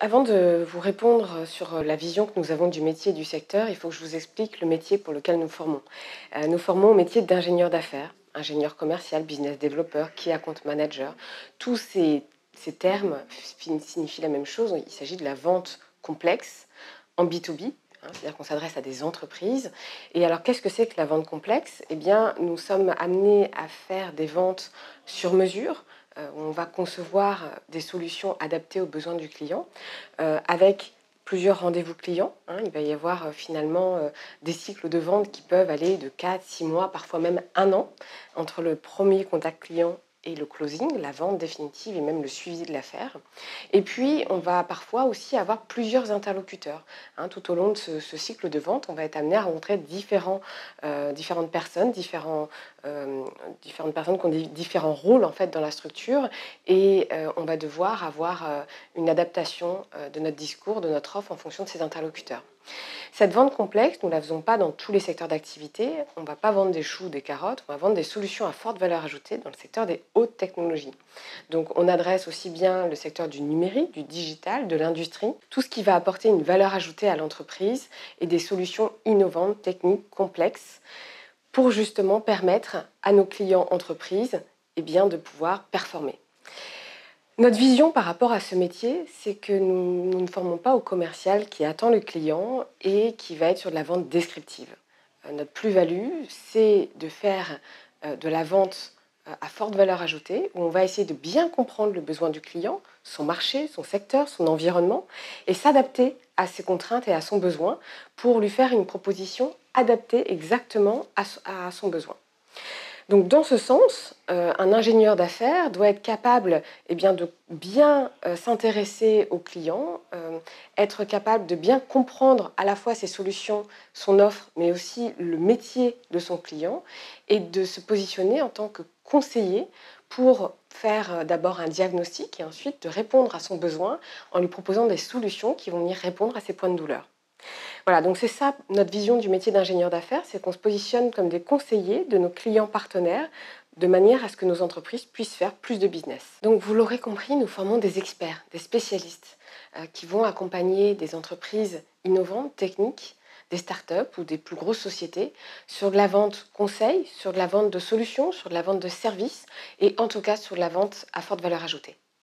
Avant de vous répondre sur la vision que nous avons du métier et du secteur, il faut que je vous explique le métier pour lequel nous formons. Nous formons au métier d'ingénieur d'affaires, ingénieur commercial, business developer, key account manager. Tous ces termes signifient la même chose. Il s'agit de la vente complexe en B2B. C'est-à-dire qu'on s'adresse à des entreprises. Et alors, qu'est-ce que c'est que la vente complexe? Eh bien, nous sommes amenés à faire des ventes sur mesure. On va concevoir des solutions adaptées aux besoins du client avec plusieurs rendez-vous clients. Il va y avoir finalement des cycles de vente qui peuvent aller de 4, 6 mois, parfois même un an, entre le premier contact client et le closing, la vente définitive et même le suivi de l'affaire. Et puis, on va parfois aussi avoir plusieurs interlocuteurs. Tout au long de ce cycle de vente, on va être amené à rencontrer différentes personnes, différentes personnes qui ont différents rôles en fait dans la structure, et on va devoir avoir une adaptation de notre discours, de notre offre en fonction de ces interlocuteurs. Cette vente complexe, nous ne la faisons pas dans tous les secteurs d'activité. On ne va pas vendre des choux ou des carottes, on va vendre des solutions à forte valeur ajoutée dans le secteur des hautes technologies. Donc on adresse aussi bien le secteur du numérique, du digital, de l'industrie, tout ce qui va apporter une valeur ajoutée à l'entreprise et des solutions innovantes, techniques, complexes, pour justement permettre à nos clients entreprises de pouvoir performer. Notre vision par rapport à ce métier, c'est que nous ne formons pas au commercial qui attend le client et qui va être sur de la vente descriptive. Notre plus-value, c'est de faire de la vente à forte valeur ajoutée, où on va essayer de bien comprendre le besoin du client, son marché, son secteur, son environnement, et s'adapter à ses contraintes et à son besoin pour lui faire une proposition adaptée exactement à son besoin. Donc, dans ce sens, un ingénieur d'affaires doit être capable de bien s'intéresser aux clients, être capable de bien comprendre à la fois ses solutions, son offre, mais aussi le métier de son client, et de se positionner en tant que conseiller pour faire d'abord un diagnostic et ensuite de répondre à son besoin en lui proposant des solutions qui vont venir répondre à ses points de douleur. Voilà, donc c'est ça notre vision du métier d'ingénieur d'affaires, c'est qu'on se positionne comme des conseillers de nos clients partenaires de manière à ce que nos entreprises puissent faire plus de business. Donc vous l'aurez compris, nous formons des experts, des spécialistes qui vont accompagner des entreprises innovantes, techniques, des startups ou des plus grosses sociétés sur de la vente conseil, sur de la vente de solutions, sur de la vente de services et en tout cas sur de la vente à forte valeur ajoutée.